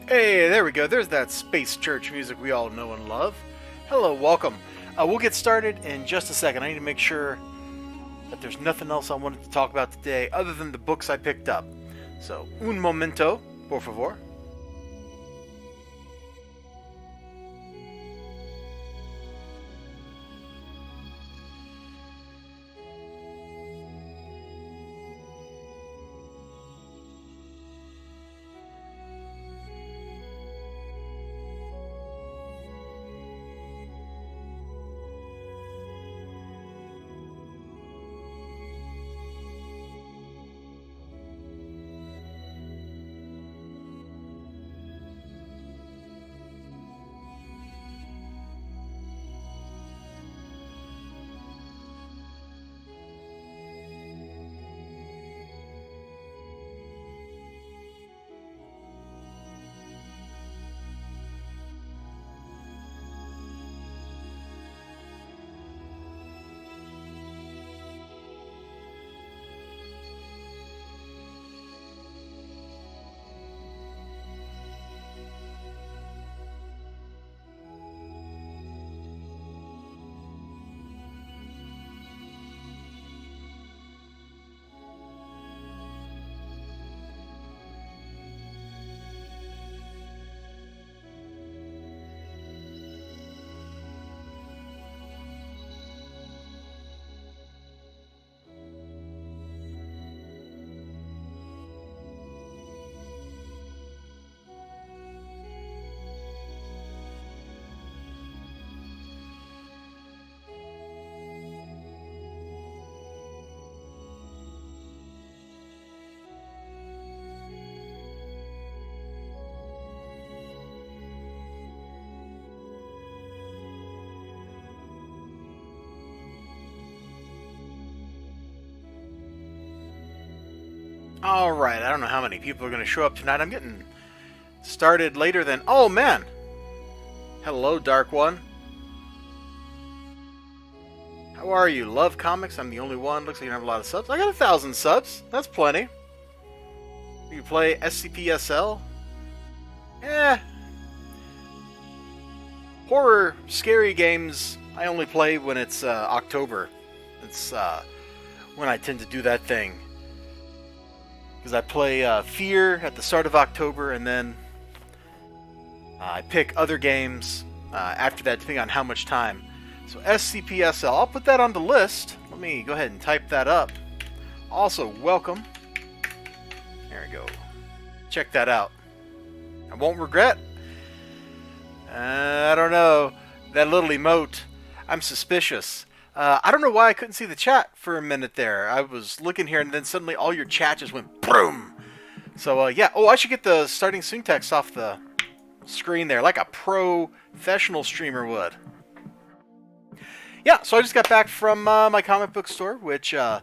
Hey, there we go. There's that space church music we all know and love. Hello, welcome. We'll get started in just a second. I need to make sure that there's nothing else I wanted to talk about today other than the books I picked up. So, un momento, por favor. Alright, I don't know how many people are going to show up tonight. I'm getting started later than... Oh, man! Hello, Dark One. How are you? Love comics? I'm the only one. Looks like you don't have a lot of subs. I got 1,000 subs. That's plenty. You play SCPSL? Eh. Horror, scary games, I only play when it's October. It's when I tend to do that thing. Because I play Fear at the start of October, and then I pick other games after that, depending on how much time. So SCPSL, I'll put that on the list. Let me go ahead and type that up. Also, welcome. There we go. Check that out. I won't regret. I don't know. That little emote, I'm suspicious. I don't know why I couldn't see the chat for a minute there. I was looking here, and then suddenly all your chat just went boom. So, yeah. Oh, I should get the starting soon text off the screen there, like a professional streamer would. Yeah, so I just got back from my comic book store, which I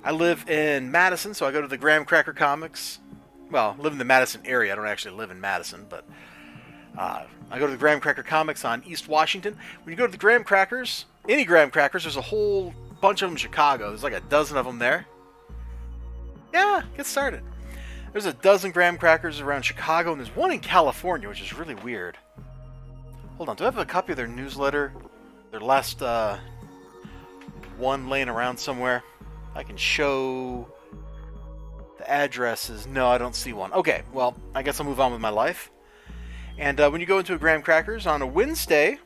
live in Madison, so I go to the Graham Cracker Comics. Well, I live in the Madison area. I don't actually live in Madison, but I go to the Graham Cracker Comics on East Washington. When you go to the Graham Crackers, any Graham Crackers, there's a whole bunch of them in Chicago. There's like a dozen of them there. Yeah, get started. There's a dozen Graham Crackers around Chicago, and there's one in California, which is really weird. Hold on, do I have a copy of their newsletter? Their last one laying around somewhere? I can show the addresses. No, I don't see one. Okay, well, I guess I'll move on with my life. And when you go into a Graham Crackers on a Wednesday,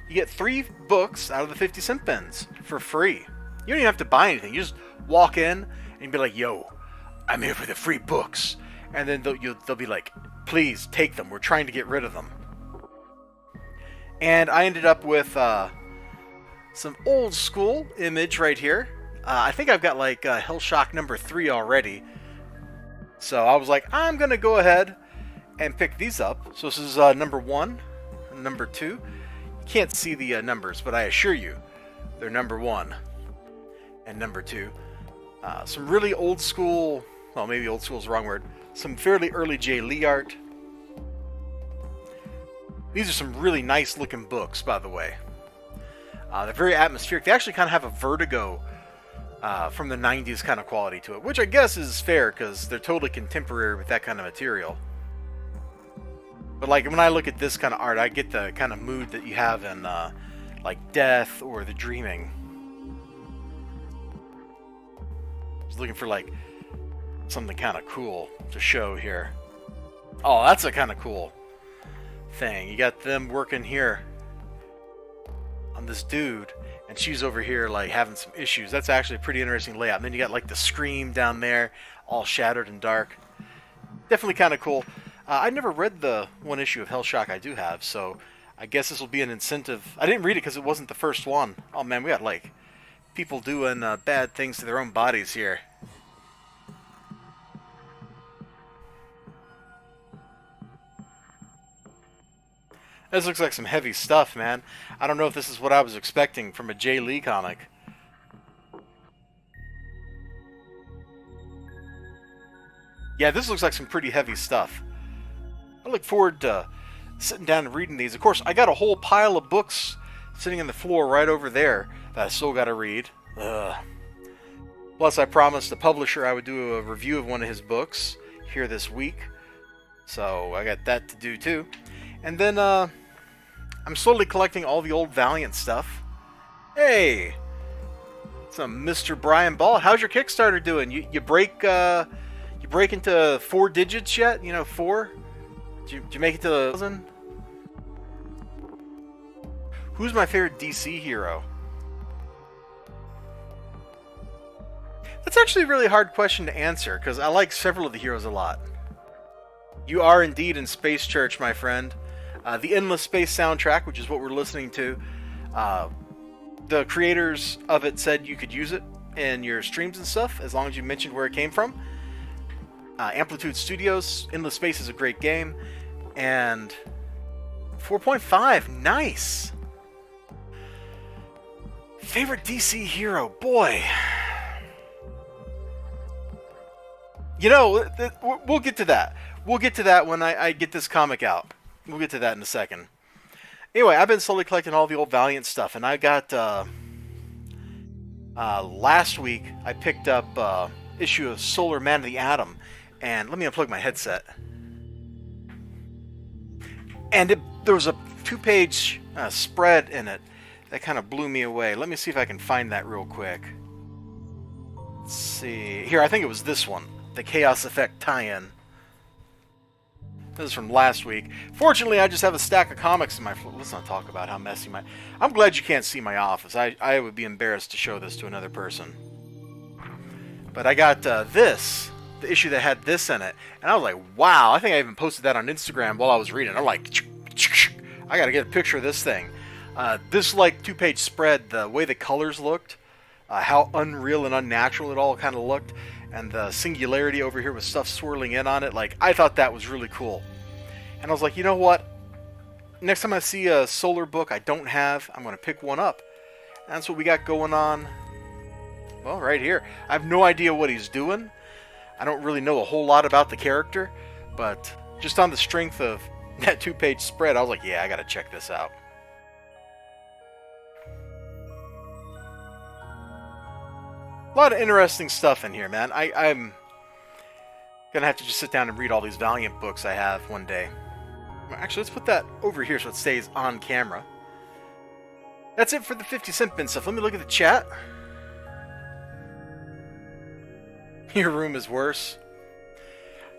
you get 3 books out of the 50-cent bins for free. You don't even have to buy anything. You just walk in and be like, yo, I'm here for the free books. And then they'll be like, please take them. We're trying to get rid of them. And I ended up with some old school Image right here. I think I've got like Hellshock number 3 already. So I was like, I'm going to go ahead and pick these up. So this is number 1 and number 2. You can't see the numbers, but I assure you they're number 1 and number 2. Some really old school, well, maybe old school is the wrong word, some fairly early Jay Lee art. These are some really nice looking books, by the way. They're very atmospheric. They actually kind of have a Vertigo from the 90s kind of quality to it, which I guess is fair because they're totally contemporary with that kind of material. But like when I look at this kind of art, I get the kind of mood that you have in like Death or The Dreaming. I was looking for like something kind of cool to show here. Oh, that's a kind of cool thing. You got them working here on this dude, and she's over here like having some issues. That's actually a pretty interesting layout. And then you got like the scream down there, all shattered and dark. Definitely kind of cool. I never read the one issue of Hellshock I do have, so I guess this will be an incentive. I didn't read it because it wasn't the first one. Oh man, we got like people doing bad things to their own bodies here. This looks like some heavy stuff, man. I don't know if this is what I was expecting from a Jay Lee comic. Yeah, this looks like some pretty heavy stuff. I look forward to sitting down and reading these. Of course, I got a whole pile of books sitting on the floor right over there that I still got to read. Plus, I promised the publisher I would do a review of one of his books here this week. So, I got that to do too. And then, I'm slowly collecting all the old Valiant stuff. Hey! Some Mr. Brian Ball. How's your Kickstarter doing? You break into 4 digits yet? You know, 4? Did you make it to the 1,000? Who's my favorite DC hero? That's actually a really hard question to answer, because I like several of the heroes a lot. You are indeed in Space Church, my friend. The Endless Space soundtrack, which is what we're listening to, the creators of it said you could use it in your streams and stuff, as long as you mentioned where it came from. Amplitude Studios, Endless Space is a great game. And 4.5, nice! Favorite DC hero, boy. You know, we'll get to that. We'll get to that when I get this comic out. We'll get to that in a second. Anyway, I've been slowly collecting all the old Valiant stuff, and I got, last week, I picked up issue of Solar Man of the Atom, and let me unplug my headset. And there was a 2-page spread in it that kind of blew me away. Let me see if I can find that real quick. Let's see. Here, I think it was this one. The Chaos Effect tie-in. This is from last week. Fortunately, I just have a stack of comics in my floor. Let's not talk about how messy my... I'm glad you can't see my office. I would be embarrassed to show this to another person. But I got this. The issue that had this in it. And I was like, wow. I think I even posted that on Instagram while I was reading. I'm like, I gotta get a picture of this thing. This, like, 2-page spread, the way the colors looked, how unreal and unnatural it all kind of looked, and the singularity over here with stuff swirling in on it, like, I thought that was really cool. And I was like, you know what? Next time I see a Solar book I don't have, I'm going to pick one up. And that's what we got going on, well, right here. I have no idea what he's doing. I don't really know a whole lot about the character, but just on the strength of that 2-page spread, I was like, yeah, I got to check this out. A lot of interesting stuff in here, man. I'm gonna have to just sit down and read all these Valiant books I have one day. Actually, let's put that over here so it stays on camera. That's it for the 50-cent bin stuff. Let me look at the chat. Your room is worse.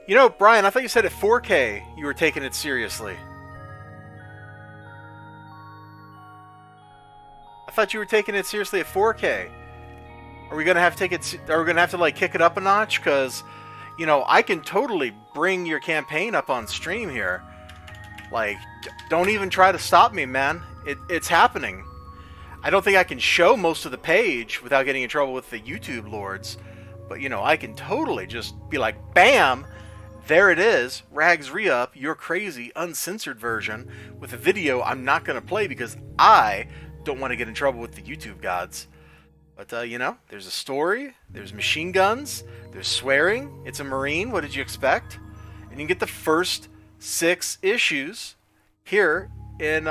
You know, Brian, I thought you said at 4K you were taking it seriously. I thought you were taking it seriously at 4K. Are we gonna have to take it? Are we gonna have to like kick it up a notch? Because, you know, I can totally bring your campaign up on stream here. Like, don't even try to stop me, man. It's happening. I don't think I can show most of the page without getting in trouble with the YouTube lords. But, you know, I can totally just be like, bam, there it is. Rags Re-Up, your crazy, uncensored version with a video I'm not going to play because I don't want to get in trouble with the YouTube gods. But, you know, there's a story, there's machine guns, there's swearing, it's a Marine, what did you expect? And you can get the first 6 issues here in,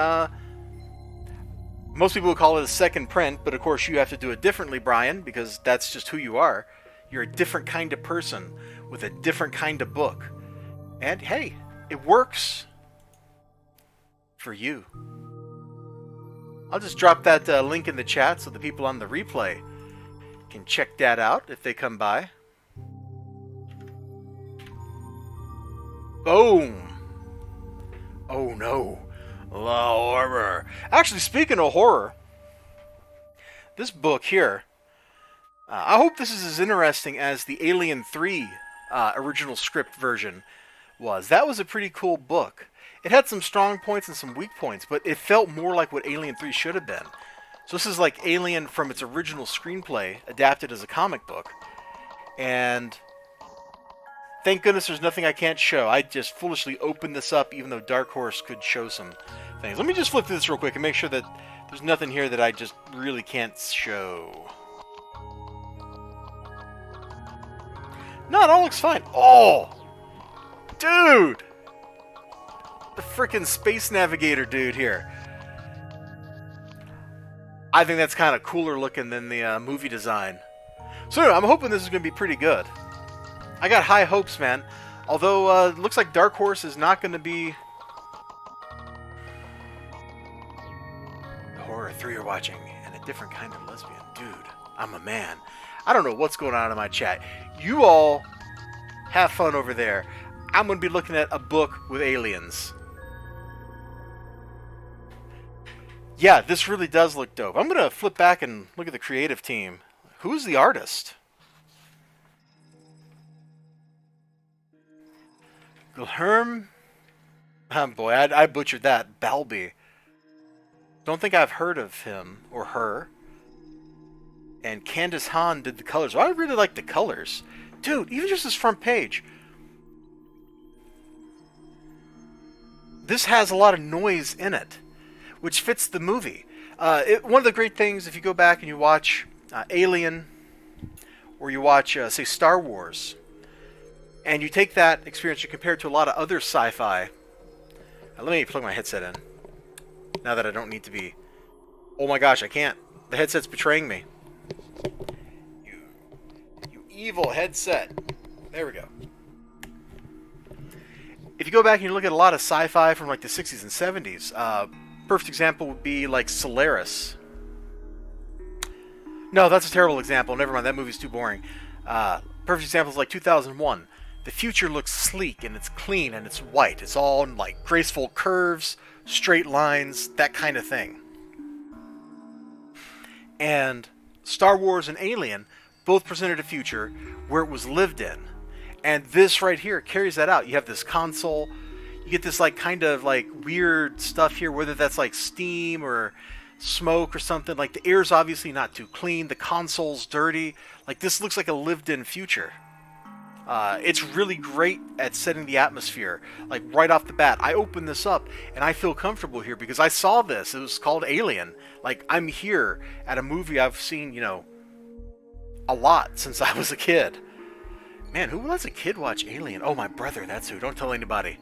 Most people would call it a second print, but of course you have to do it differently, Brian, because that's just who you are. You're a different kind of person with a different kind of book. And hey, it works for you. I'll just drop that link in the chat so the people on the replay can check that out if they come by. Boom! Oh no. La horror. Actually, speaking of horror, this book here, I hope this is as interesting as the Alien 3 original script version was. That was a pretty cool book. It had some strong points and some weak points, but it felt more like what Alien 3 should have been. So this is like Alien from its original screenplay, adapted as a comic book. And thank goodness there's nothing I can't show. I just foolishly opened this up even though Dark Horse could show some things. Let me just flip through this real quick and make sure that there's nothing here that I just really can't show. No, it all looks fine. Oh! Dude! The frickin' Space Navigator dude here. I think that's kind of cooler looking than the movie design. So anyway, I'm hoping this is going to be pretty good. I got high hopes, man. Although, it looks like Dark Horse is not going to be... The Horror 3 you're watching, and a different kind of lesbian. Dude, I'm a man. I don't know what's going on in my chat. You all have fun over there. I'm going to be looking at a book with aliens. Yeah, this really does look dope. I'm going to flip back and look at the creative team. Who's the artist? Guilherme? Oh boy, I butchered that. Balby. Don't think I've heard of him or her. And Candace Hahn did the colors. Well, I really like the colors. Dude, even just this front page. This has a lot of noise in it, which fits the movie. One of the great things, if you go back and you watch Alien, or you watch, say, Star Wars, and you take that experience, you compare it to a lot of other sci-fi. Let me plug my headset in, now that I don't need to be... Oh my gosh, I can't. The headset's betraying me. You evil headset. There we go. If you go back and you look at a lot of sci-fi from like the 60s and 70s, perfect example would be like Solaris. No, that's a terrible example. Never mind, that movie's too boring. Perfect example is like 2001. The future looks sleek and it's clean and it's white. It's all in like graceful curves, straight lines, that kind of thing. And Star Wars and Alien both presented a future where it was lived in. And this right here carries that out. You have this console. You get this like kind of like weird stuff here, whether that's like steam or smoke or something. Like the air's obviously not too clean. The console's dirty. Like this looks like a lived-in future. It's really great at setting the atmosphere. Like right off the bat, I open this up and I feel comfortable here because I saw this. It was called Alien. Like I'm here at a movie I've seen, you know, a lot since I was a kid. Man, who lets a kid watch Alien? Oh, my brother, that's who. Don't tell anybody.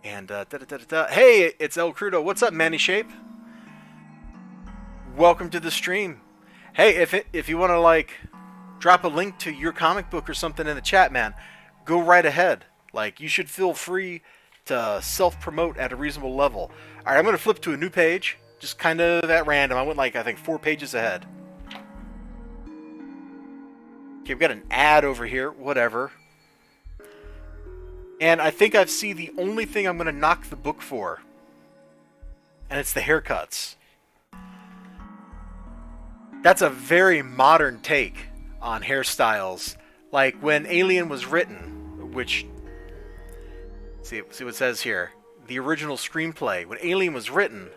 And, hey, it's El Crudo. What's up, Manny Shape? Welcome to the stream. Hey, if you want to, like, drop a link to your comic book or something in the chat, man, go right ahead. Like, you should feel free to self-promote at a reasonable level. All right, I'm going to flip to a new page, just kind of at random. I went, like, I think 4 pages ahead. Okay, we've got an ad over here, whatever. And I think I've seen the only thing I'm going to knock the book for. And it's the haircuts. That's a very modern take on hairstyles. Like when Alien was written, which... See what it says here. The original screenplay. When Alien was written,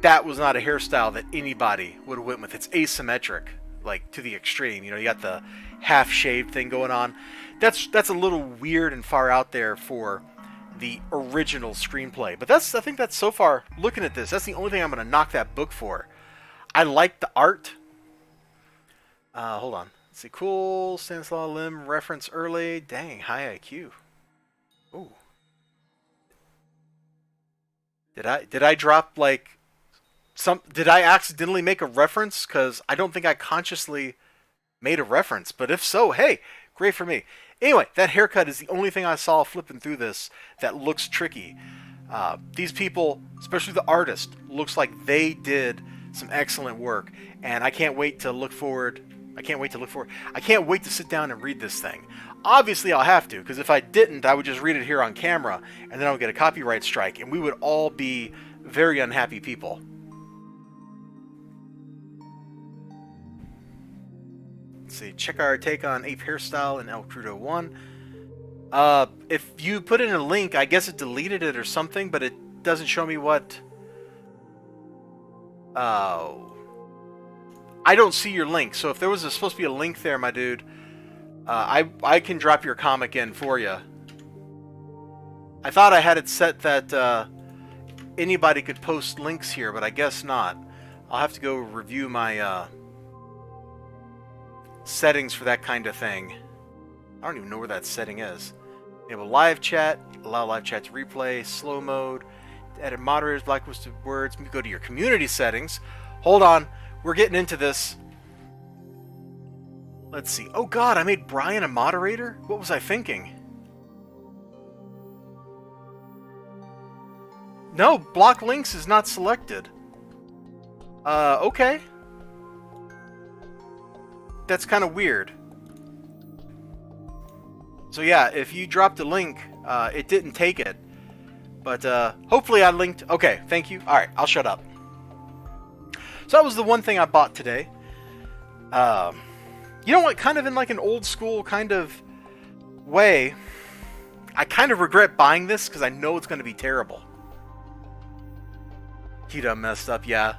that was not a hairstyle that anybody would have went with. It's asymmetric. Like to the extreme, you know, you got the half-shaved thing going on. That's a little weird and far out there for the original screenplay. But I think that's so far looking at this. That's the only thing I'm going to knock that book for. I like the art. Hold on. Let's see. Cool. Stanislaw Lim reference early. Dang, high IQ. Ooh. Did I drop like did I accidentally make a reference? Because I don't think I consciously made a reference. But if so, hey, great for me. Anyway, that haircut is the only thing I saw flipping through this that looks tricky. These people, especially the artist, looks like they did some excellent work, and I can't wait to look forward. I can't wait to sit down and read this thing. Obviously, I'll have to, because if I didn't, I would just read it here on camera, and then I would get a copyright strike, and we would all be very unhappy people. Let's see, check our take on Ape Hairstyle in El Crudo 1. If you put in a link, I guess it deleted it or something, but it doesn't show me what... Oh. I don't see your link, so if there was supposed to be a link there, my dude, I can drop your comic in for you. I thought I had it set that anybody could post links here, but I guess not. I'll have to go review my settings for that kind of thing. I don't even know where that setting is. Enable live chat, allow live chat to replay, slow mode, edit moderators, blacklisted words. Go to your community settings. Hold on, we're getting into this. Let's see. Oh god, I made Brian a moderator? What was I thinking? No, block links is not selected. Okay. That's kind of weird. So yeah, if you dropped a link, it didn't take it. But hopefully I linked... Okay, thank you. Alright, I'll shut up. So that was the one thing I bought today. You know what? Kind of in like an old school kind of way, I kind of regret buying this because I know it's going to be terrible. He done messed up, yeah.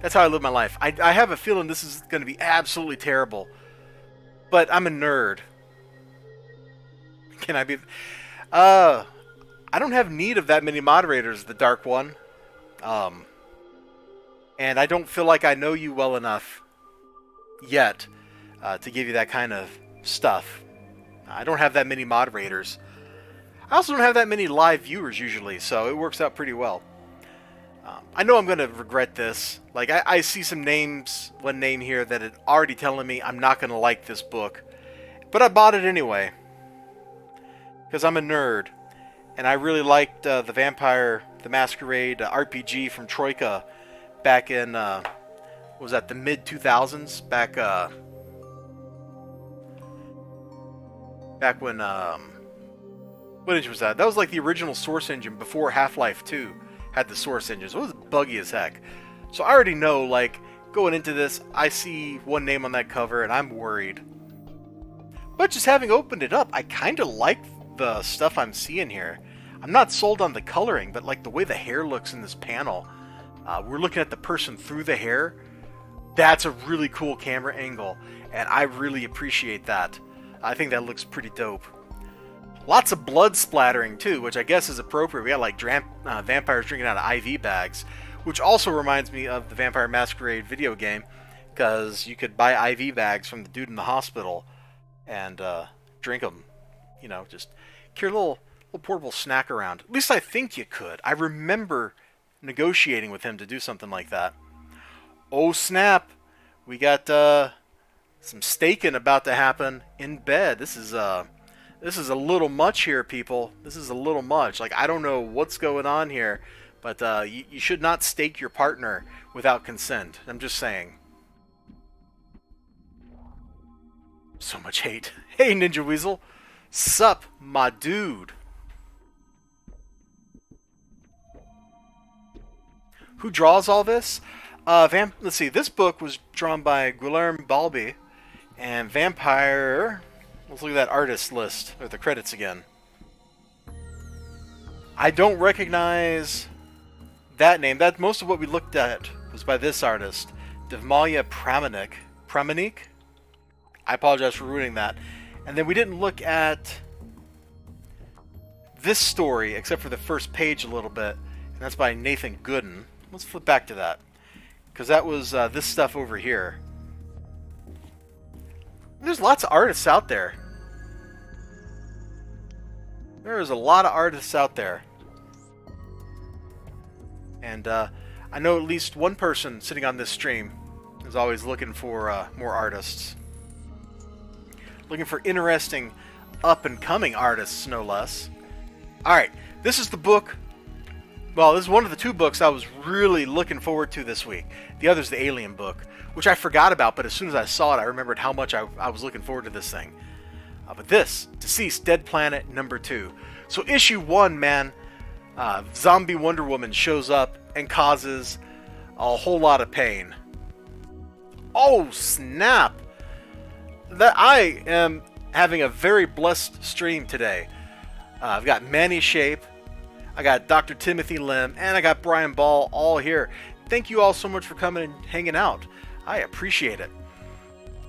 That's how I live my life. I have a feeling this is going to be absolutely terrible. But I'm a nerd. Can I be... I don't have need of that many moderators, the Dark One. And I don't feel like I know you well enough yet to give you that kind of stuff. I don't have that many moderators. I also don't have that many live viewers usually, so it works out pretty well. I know I'm going to regret this. Like, I see some names, one name here that is already telling me I'm not going to like this book. But I bought it anyway. Because I'm a nerd. And I really liked the Vampire the Masquerade RPG from Troika back in, what was that, the mid-2000s? Back when, what engine was that? That was like the original Source engine before Half-Life 2 had the Source engines. It was buggy as heck. So I already know, like, going into this, I see one name on that cover and I'm worried. But just having opened it up, I kind of like the stuff I'm seeing here. I'm not sold on the coloring, but like the way the hair looks in this panel. We're looking at the person through the hair. That's a really cool camera angle, and I really appreciate that. I think that looks pretty dope. Lots of blood splattering too, which I guess is appropriate. We got like vampires drinking out of IV bags, which also reminds me of the Vampire Masquerade video game, because you could buy IV bags from the dude in the hospital and drink them. You know, just carry a little portable snack around. At least I think you could. I remember negotiating with him to do something like that. Oh snap! We got some staking about to happen in bed. This is a little much here, people. This is a little much. Like, I don't know what's going on here, but you should not stake your partner without consent. I'm just saying. So much hate. Hey, Ninja Weasel. Sup, my dude. Who draws all this? Let's see. This book was drawn by Guilherme Balbi, and Vampire. Let's look at that artist list, or the credits again. I don't recognize that name. That most of what we looked at was by this artist, Devmalya Pramanik. I apologize for ruining that. And then we didn't look at this story except for the first page a little bit, and that's by Nathan Gooden. Let's flip back to that, because that was this stuff over here. There's lots of artists out there. There is a lot of artists out there. And I know at least one person sitting on this stream is always looking for more artists. Looking for interesting up-and-coming artists, no less. Alright, this is the book. Well, this is one of the two books I was really looking forward to this week. The other's the Alien book, which I forgot about, but as soon as I saw it, I remembered how much I was looking forward to this thing. But this, Deceased Dead Planet #2. So issue 1, man, zombie Wonder Woman shows up and causes a whole lot of pain. Oh, snap! That I am having a very blessed stream today. I've got Manny Shape, I got Dr. Timothy Lim, and I got Brian Ball all here. Thank you all so much for coming and hanging out. I appreciate it.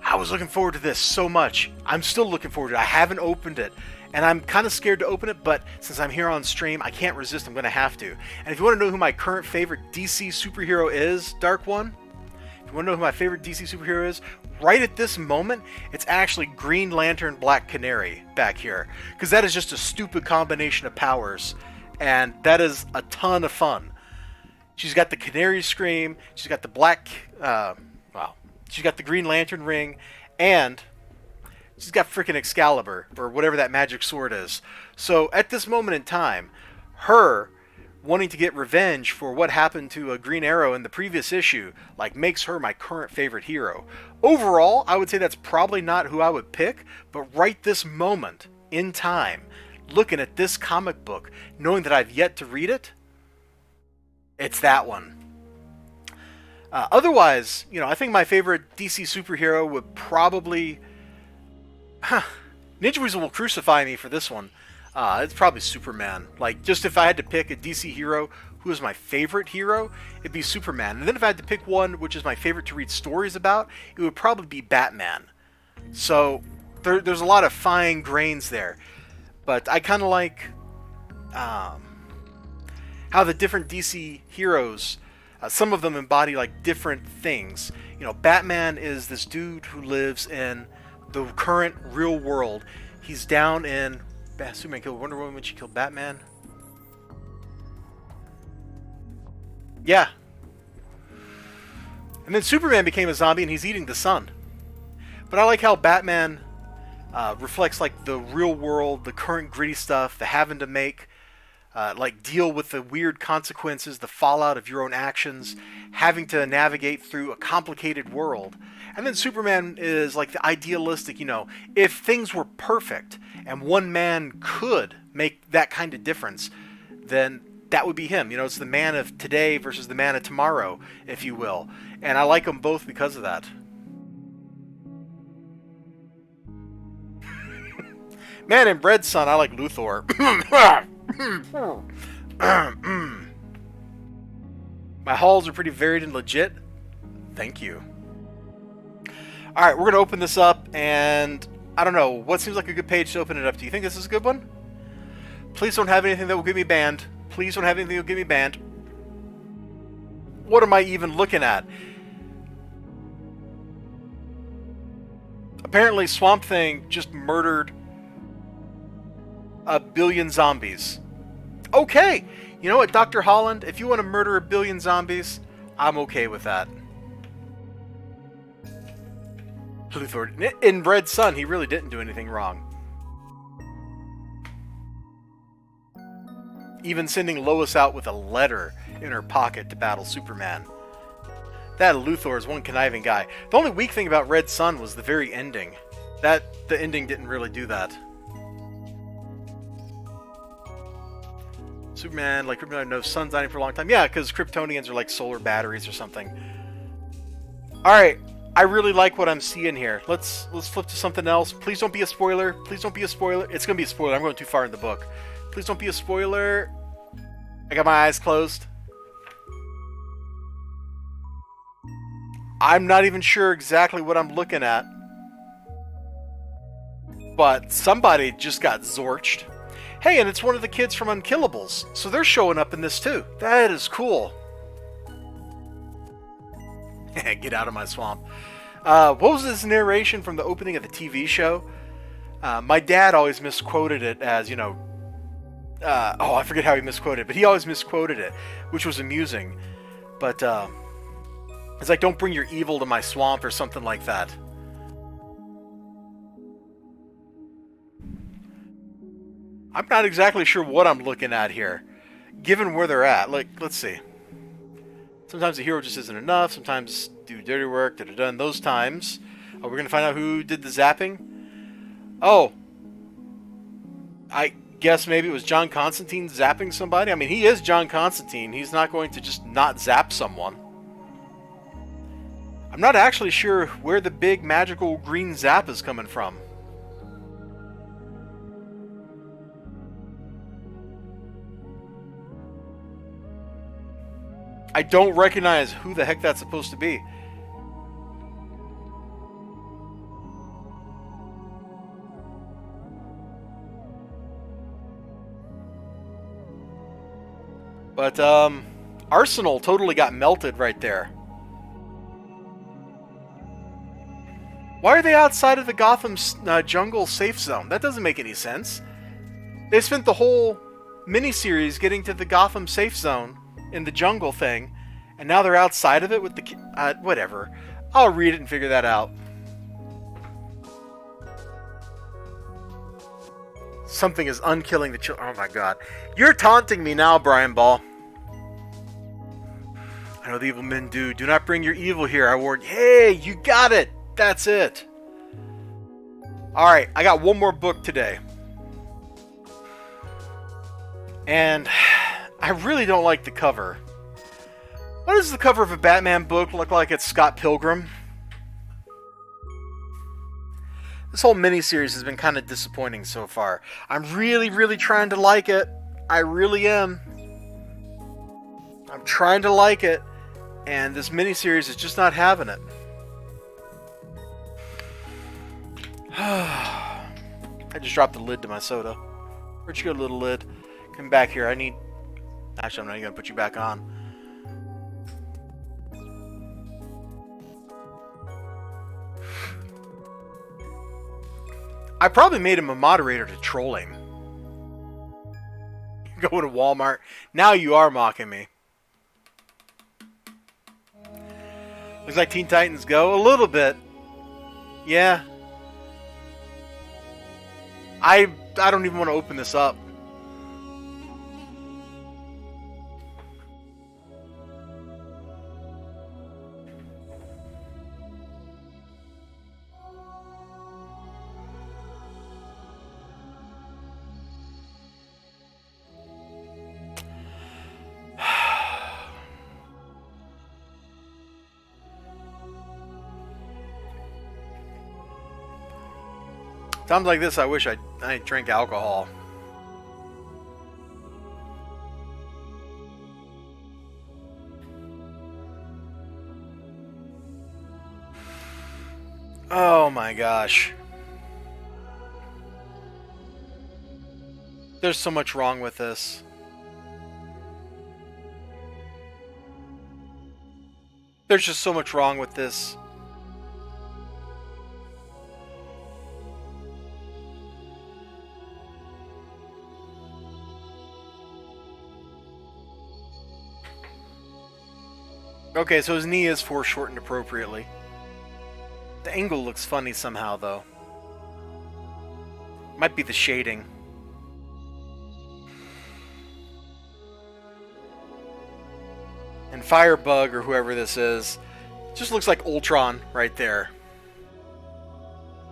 I was looking forward to this so much. I'm still looking forward to it. I haven't opened it, and I'm kind of scared to open it, but since I'm here on stream, I can't resist. I'm going to have to. And if you want to know who my current favorite DC superhero is, Dark One, if you want to know who my favorite DC superhero is, right at this moment, it's actually Green Lantern Black Canary back here, because that is just a stupid combination of powers, and that is a ton of fun. She's got the Canary Scream, she's got the Black, she's got the Green Lantern ring, and she's got freaking Excalibur, or whatever that magic sword is. So at this moment in time, her wanting to get revenge for what happened to a Green Arrow in the previous issue, like, makes her my current favorite hero. Overall, I would say that's probably not who I would pick, but right this moment in time, looking at this comic book, knowing that I've yet to read it, it's that one. Otherwise, I think my favorite DC superhero would probably... Ninja Weasel will crucify me for this one. It's probably Superman. Like, just if I had to pick a DC hero who is my favorite hero, it'd be Superman. And then if I had to pick one which is my favorite to read stories about, it would probably be Batman. So, there's a lot of fine grains there. But I kind of like how the different DC heroes... some of them embody like different things. Batman is this dude who lives in the current real world. He's down in... Superman killed Wonder Woman when she killed Batman. Yeah. And then Superman became a zombie and he's eating the sun. But I like how Batman reflects like the real world, the current gritty stuff, the having to make... deal with the weird consequences, the fallout of your own actions, having to navigate through a complicated world. And then Superman is like the idealistic, if things were perfect and one man could make that kind of difference, then that would be him. It's the man of today versus the man of tomorrow, if you will. And I like them both because of that. Man in Bread Son, I like Luthor. My hauls are pretty varied and legit. Thank you. Alright, we're going to open this up, and I don't know, what seems like a good page to open it up to? You think this is a good one? Please don't have anything that will get me banned. Please don't have anything that will get me banned. What am I even looking at? Apparently Swamp Thing just murdered a billion zombies. Okay! You know what, Dr. Holland? If you want to murder a billion zombies, I'm okay with that. Luthor, in Red Sun, he really didn't do anything wrong. Even sending Lois out with a letter in her pocket to battle Superman. That Luthor is one conniving guy. The only weak thing about Red Sun was the very ending. The ending didn't really do that. Superman, like Kryptonian, no sun's dining for a long time. Yeah, because Kryptonians are like solar batteries or something. Alright, I really like what I'm seeing here. Let's flip to something else. Please don't be a spoiler. Please don't be a spoiler. It's going to be a spoiler. I'm going too far in the book. Please don't be a spoiler. I got my eyes closed. I'm not even sure exactly what I'm looking at. But somebody just got zorched. Hey, and it's one of the kids from Unkillables. So they're showing up in this too. That is cool. Get out of my swamp. What was this narration from the opening of the TV show? My dad always misquoted it as, oh, I forget how he misquoted, but he always misquoted it, which was amusing. But it's like, don't bring your evil to my swamp or something like that. I'm not exactly sure what I'm looking at here, given where they're at. Like, let's see. Sometimes the hero just isn't enough. Sometimes do dirty work. And those times, oh, we're gonna find out who did the zapping. Oh, I guess maybe it was John Constantine zapping somebody. I mean, he is John Constantine. He's not going to just not zap someone. I'm not actually sure where the big magical green zap is coming from. I don't recognize who the heck that's supposed to be. But, Arsenal totally got melted right there. Why are they outside of the Gotham jungle safe zone? That doesn't make any sense. They spent the whole miniseries getting to the Gotham safe zone in the jungle thing, and now they're outside of it with the whatever. I'll read it and figure that out. Something is unkilling the children. Oh my god. You're taunting me now, Brian Ball. I know the evil men do. Do not bring your evil here. I warned you. Hey, you got it. That's it. Alright, I got one more book today. And I really don't like the cover. Why does the cover of a Batman book look like it's Scott Pilgrim? This whole miniseries has been kind of disappointing so far. I'm really, really trying to like it. I really am. I'm trying to like it, and this miniseries is just not having it. I just dropped the lid to my soda. Where'd you go, little lid? Come back here. I need... Actually, I'm not even going to put you back on. I probably made him a moderator to troll him. Going to Walmart. Now you are mocking me. Looks like Teen Titans Go. A little bit. Yeah. I don't even want to open this up. Times like this, I wish I drank alcohol. Oh my gosh. There's so much wrong with this. There's just so much wrong with this. Okay, so his knee is foreshortened appropriately. The angle looks funny somehow, though. Might be the shading. And Firebug, or whoever this is, just looks like Ultron right there.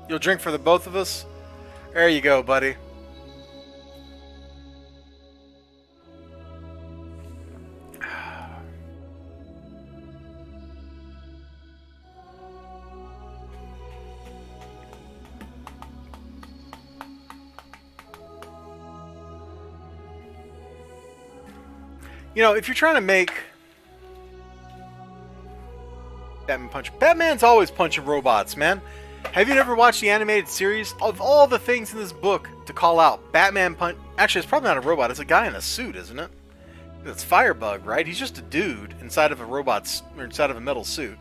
You'll drink for the both of us? There you go, buddy. You know, if you're trying to make Batman punch... Batman's always punching robots, man. Have you never watched the animated series? Of all the things in this book to call out, Batman punch... Actually, it's probably not a robot. It's a guy in a suit, isn't it? It's Firebug, right? He's just a dude inside of a robot's... or inside of a metal suit.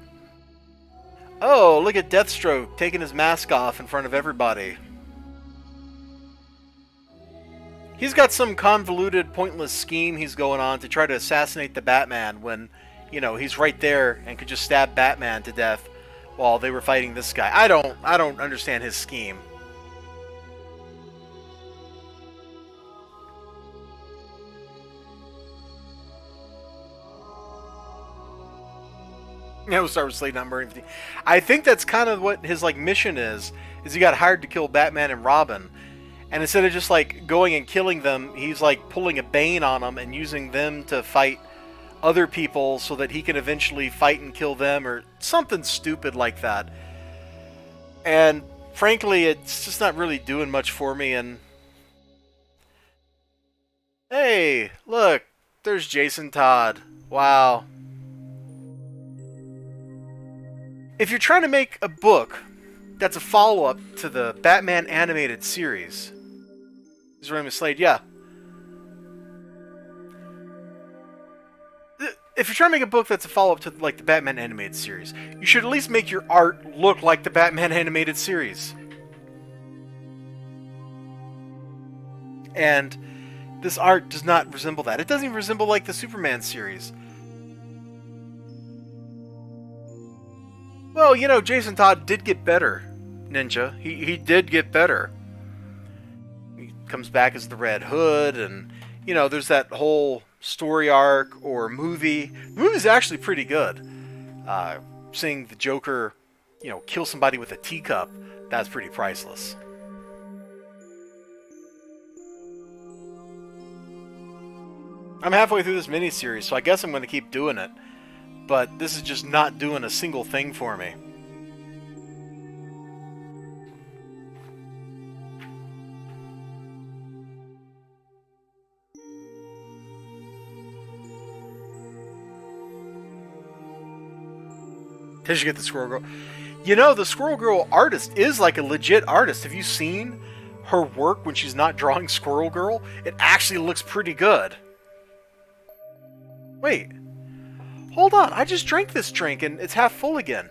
Oh, look at Deathstroke taking his mask off in front of everybody. He's got some convoluted, pointless scheme he's going on to try to assassinate the Batman when, you know, he's right there and could just stab Batman to death while they were fighting this guy. I don't understand his scheme. Yeah, we'll start with Slade not murdering 50. I think that's kind of what his like mission is he got hired to kill Batman and Robin. And instead of just like going and killing them, he's like pulling a Bane on them and using them to fight other people so that he can eventually fight and kill them or something stupid like that. And frankly, it's just not really doing much for me. And hey, look, there's Jason Todd. Wow. If you're trying to make a book that's a follow-up to the Batman animated series, is Raymond Slade, yeah. If you're trying to make a book that's a follow-up to like the Batman animated series, you should at least make your art look like the Batman animated series. And this art does not resemble that. It doesn't even resemble like the Superman series. Well, you know, Jason Todd did get better, Ninja. He did get better. He comes back as the Red Hood, and, you know, there's that whole story arc or movie. The movie's actually pretty good. Seeing the Joker, you know, kill somebody with a teacup, that's pretty priceless. I'm halfway through this miniseries, so I guess I'm going to keep doing it. But this is just not doing a single thing for me. Did you get the Squirrel Girl? You know, the Squirrel Girl artist is like a legit artist. Have you seen her work when she's not drawing Squirrel Girl? It actually looks pretty good. Wait. Hold on, I just drank this drink and it's half full again.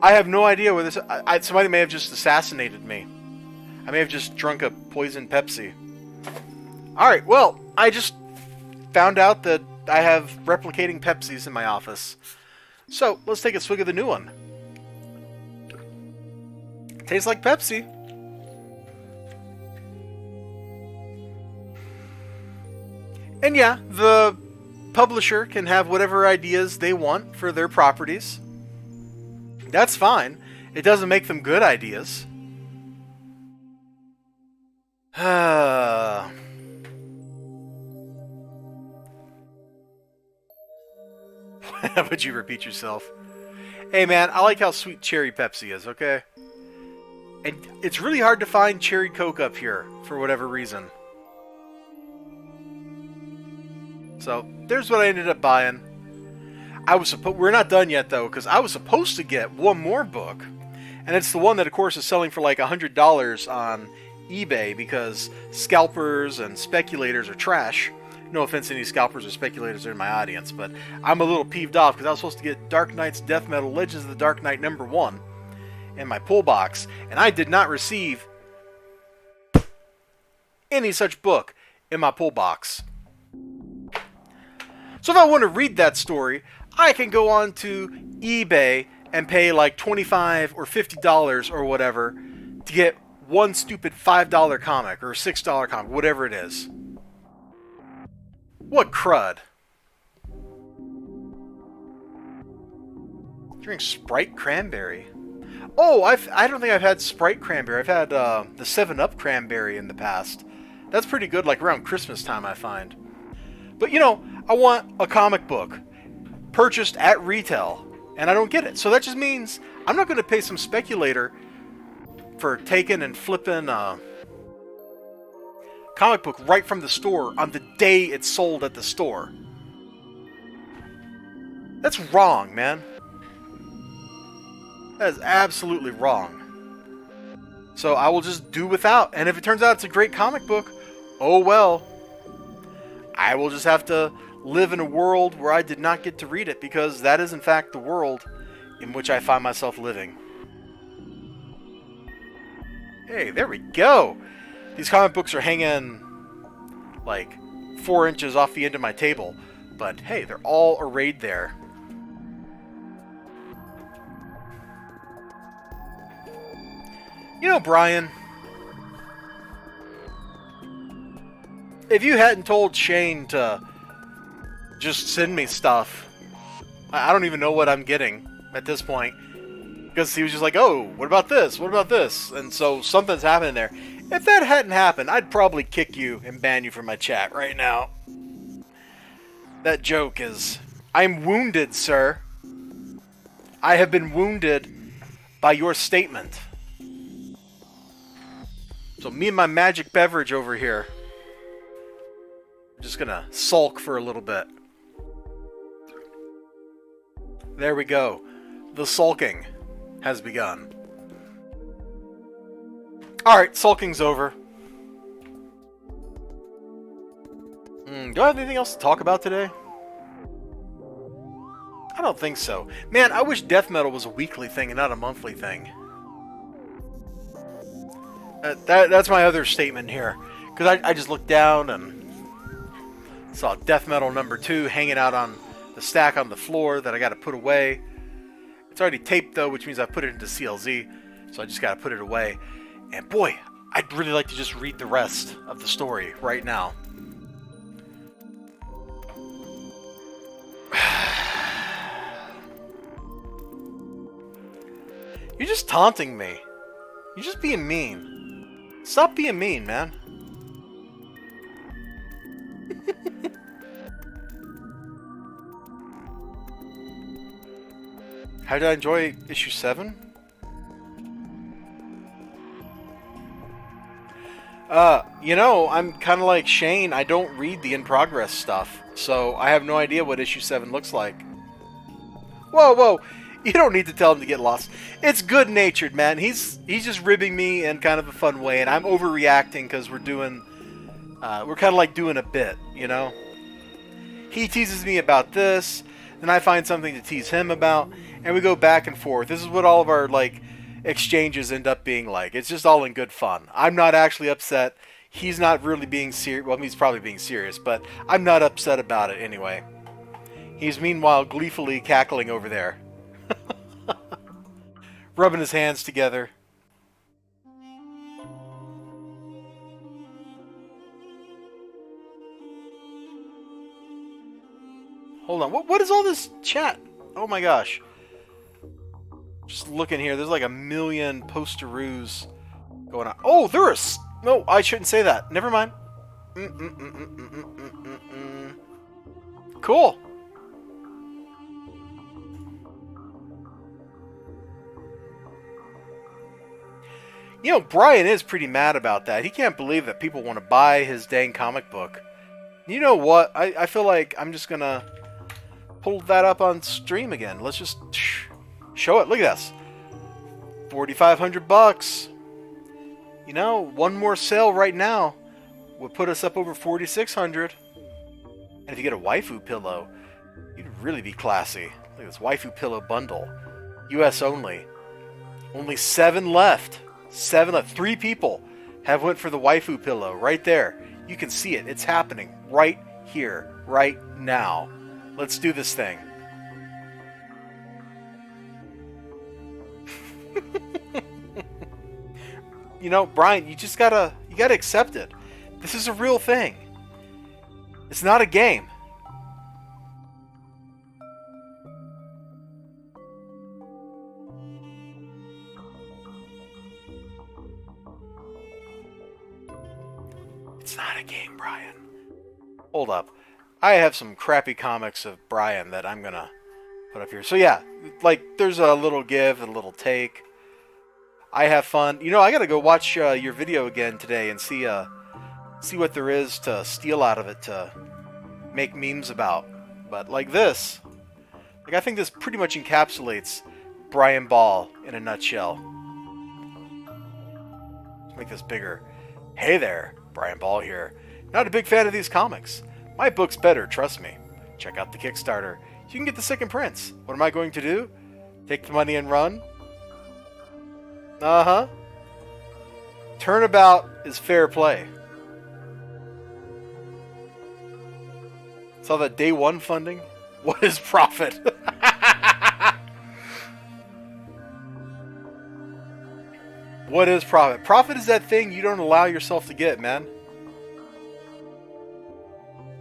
I have no idea where this... somebody may have just assassinated me. I may have just drunk a poison Pepsi. Alright, well, I just found out that I have replicating Pepsis in my office. So, let's take a swig of the new one. Tastes like Pepsi. And yeah, the publisher can have whatever ideas they want for their properties. That's fine. It doesn't make them good ideas. How would you repeat yourself? Hey man, I like how sweet cherry Pepsi is, okay? And it's really hard to find cherry Coke up here, for whatever reason. So, there's what I ended up buying. We're not done yet, though, because I was supposed to get one more book. And it's the one that, of course, is selling for like $100 on eBay, because scalpers and speculators are trash. No offense to any scalpers or speculators in my audience, but I'm a little peeved off, because I was supposed to get Dark Knight's Death Metal Legends of the Dark Knight #1. In my pull box, and I did not receive any such book in my pull box. So if I want to read that story, I can go on to eBay and pay like $25 or $50 or whatever to get one stupid $5 comic or $6 comic, whatever it is. What crud. Drink Sprite Cranberry. Oh, I don't think I've had Sprite Cranberry. I've had the 7-Up Cranberry in the past. That's pretty good, like around Christmas time, I find. But, you know, I want a comic book purchased at retail, and I don't get it. So that just means I'm not going to pay some speculator for taking and flipping a comic book right from the store on the day it's sold at the store. That's wrong, man. That is absolutely wrong. So I will just do without. And if it turns out it's a great comic book, oh well. I will just have to live in a world where I did not get to read it, because that is in fact the world in which I find myself living. Hey, there we go! These comic books are hanging like 4 inches off the end of my table, but hey, they're all arrayed there. You know, Brian, if you hadn't told Shane to just send me stuff, I don't even know what I'm getting at this point. Because he was just like, oh, what about this? What about this? And so something's happening there. If that hadn't happened, I'd probably kick you and ban you from my chat right now. That joke is, I'm wounded, sir. I have been wounded by your statement. So me and my magic beverage over here, I'm just gonna sulk for a little bit. There we go. The sulking has begun. Alright, sulking's over. Do I have anything else to talk about today? I don't think so. Man, I wish death metal was a weekly thing and not a monthly thing. That's my other statement here. Because I just looked down and saw death metal number 2 hanging out on the stack on the floor that I got to put away. It's already taped though, which means I put it into CLZ, so I just got to put it away. And boy, I'd really like to just read the rest of the story right now. You're just taunting me. You're just being mean. Stop being mean, man. How did I enjoy issue 7? You know, I'm kind of like Shane. I don't read the in-progress stuff, so I have no idea what issue 7 looks like. Whoa, whoa. You don't need to tell him to get lost. It's good-natured, man. He's just ribbing me in kind of a fun way, and I'm overreacting because we're kind of like doing a bit, you know? He teases me about this, then I find something to tease him about, and we go back and forth. This is what all of our, like, exchanges end up being like. It's just all in good fun. I'm not actually upset. He's not really being serious. Well, he's probably being serious, but I'm not upset about it anyway. He's meanwhile gleefully cackling over there. Rubbing his hands together. Hold on. What is all this chat? Oh my gosh. Just looking here. There's like a million posteroos going on. Oh, there is. No, I shouldn't say that. Never mind. Cool. You know, Brian is pretty mad about that. He can't believe that people want to buy his dang comic book. You know what? I feel like I'm just going to pull that up on stream again. Let's just show it. Look at this. 4,500 bucks. You know, one more sale right now would put us up over 4,600. And if you get a waifu pillow, you'd really be classy. Look at this waifu pillow bundle. US only. Only 7 left. 7 left. 3 people have went for the waifu pillow right there. You can see it. It's happening right here, right now. Let's do this thing. You know, Brian, you gotta accept it. This is a real thing. It's not a game. It's not a game, Brian. Hold up. I have some crappy comics of Brian that I'm gonna put up here. So yeah, like there's a little give and a little take. I have fun. You know, I gotta go watch your video again today and see what there is to steal out of it to make memes about. But like this, like I think this pretty much encapsulates Brian Ball in a nutshell. Let's make this bigger. Hey there, Brian Ball here. Not a big fan of these comics. My book's better, trust me. Check out the Kickstarter. You can get the second prints. What am I going to do? Take the money and run? Uh-huh. Turnabout is fair play. Saw that day one funding? What is profit? What is profit? Profit is that thing you don't allow yourself to get, man.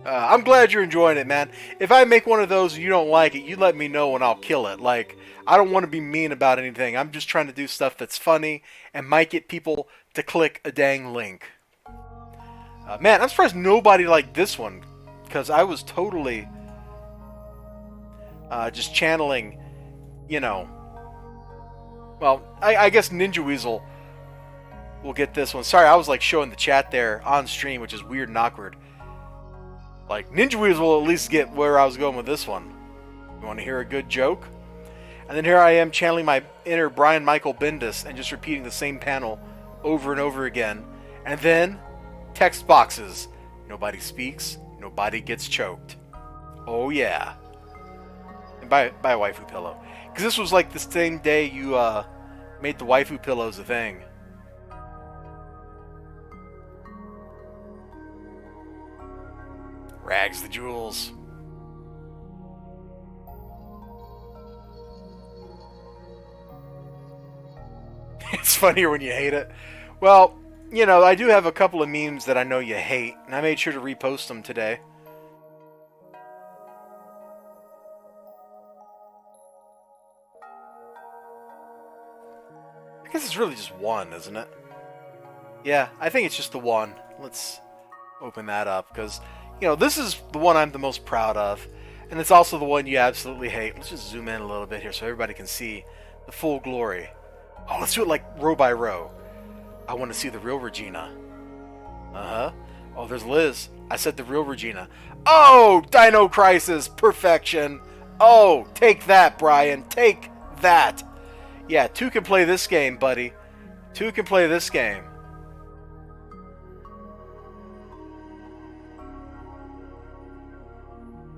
I'm glad you're enjoying it, man. If I make one of those and you don't like it, you let me know and I'll kill it. Like, I don't want to be mean about anything. I'm just trying to do stuff that's funny and might get people to click a dang link. Man, I'm surprised nobody liked this one, because I was totally just channeling, you know. Well, I guess Ninja Weasel will get this one. Sorry, I was like showing the chat there on stream, which is weird and awkward. Like, Ninja Weasel will at least get where I was going with this one. You want to hear a good joke? And then here I am channeling my inner Brian Michael Bendis and just repeating the same panel over and over again. And then, text boxes. Nobody speaks, nobody gets choked. Oh yeah. And buy a waifu pillow. Because this was like the same day you made the waifu pillows a thing. Rags the jewels. It's funnier when you hate it. Well, you know, I do have a couple of memes that I know you hate, and I made sure to repost them today. I guess it's really just one, isn't it? Yeah, I think it's just the one. Let's open that up, because, you know, this is the one I'm the most proud of, and it's also the one you absolutely hate. Let's just zoom in a little bit here so everybody can see the full glory. Oh, let's do it like row by row. I want to see the real Regina. Uh-huh. Oh, there's Liz. I said the real Regina. Oh, Dino Crisis. Perfection. Oh, take that, Brian. Take that. Yeah, 2 can play this game, buddy. 2 can play this game.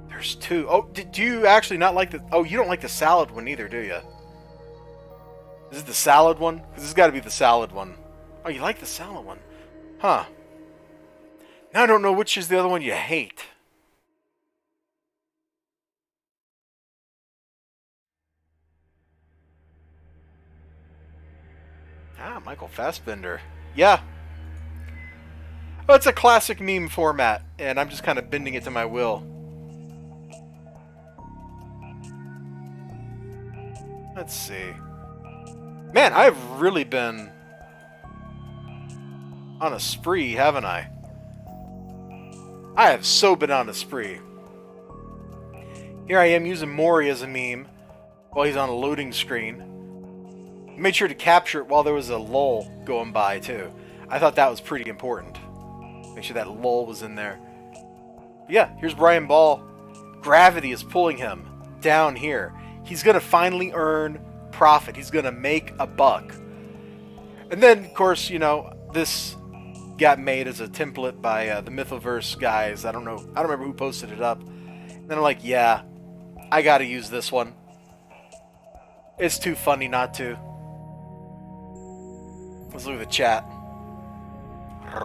There's 2. Oh, do you actually not like the... Oh, you don't like the salad one either, do you? Is it the salad one? Because this has got to be the salad one. Oh, you like the salad one? Huh. Now I don't know which is the other one you hate. Ah, Michael Fassbender. Yeah. Well, it's a classic meme format, and I'm just kind of bending it to my will. Let's see. Man, I've really been on a spree, haven't I? I have so been on a spree. Here I am using Mori as a meme while he's on a loading screen. Made sure to capture it while there was a lull going by, too. I thought that was pretty important. Make sure that lull was in there. But yeah, here's Brian Ball. Gravity is pulling him down here. He's going to finally earn profit. He's going to make a buck. And then, of course, you know, this got made as a template by the Mythoverse guys. I don't remember who posted it up. And then I'm like, yeah, I got to use this one. It's too funny not to. Let's look at the chat.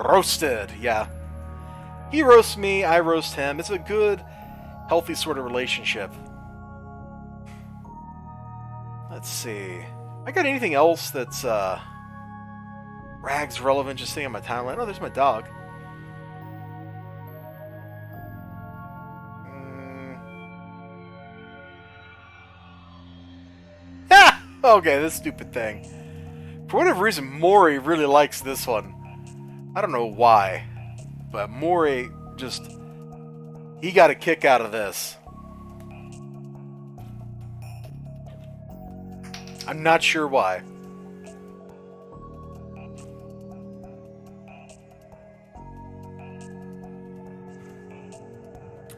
Roasted, yeah. He roasts me, I roast him. It's a good, healthy sort of relationship. Let's see. I got anything else that's rags relevant just seeing on my timeline? Oh, there's my dog. Ah! Okay, this stupid thing. For whatever reason, Maury really likes this one. I don't know why, but Maury just... he got a kick out of this. I'm not sure why.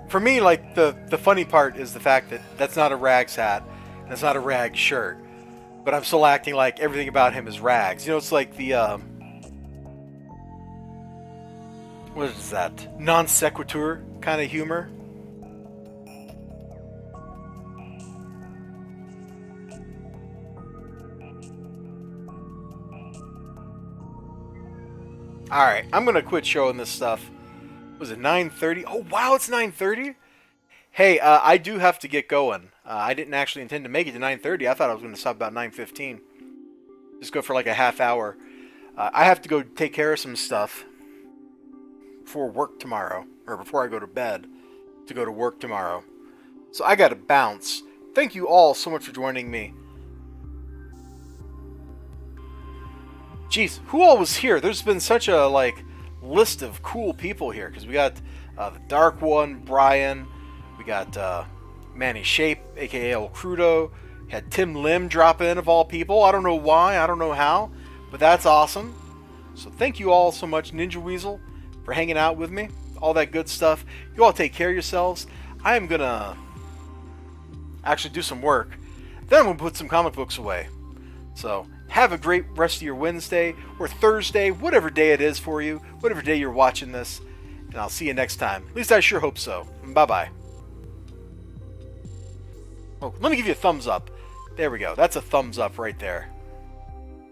For me, like, the funny part is the fact that that's not a rags hat, and it's not a rags shirt. But I'm still acting like everything about him is rags. You know, it's like the, what is that? Non sequitur kind of humor. Alright, I'm gonna quit showing this stuff. Was it 9:30? Oh, wow, it's 9:30? Hey, I do have to get going. I didn't actually intend to make it to 9:30. I thought I was going to stop about 9:15. Just go for like a half hour. I have to go take care of some stuff before work tomorrow, or before I go to bed to go to work tomorrow. So I gotta bounce. Thank you all so much for joining me. Jeez, who all was here? There's been such a list of cool people here, because we got the Dark One, Brian. We got Manny Shape, aka El Crudo. Had Tim Lim drop in of all people. I don't know why, I don't know how, but that's awesome. So thank you all so much, Ninja Weasel, for hanging out with me. All that good stuff. You all take care of yourselves. I am gonna actually do some work. Then I'm gonna put some comic books away. So have a great rest of your Wednesday or Thursday, whatever day it is for you, whatever day you're watching this. And I'll see you next time. At least I sure hope so. Bye-bye. Oh, let me give you a thumbs up. There we go. That's a thumbs up right there.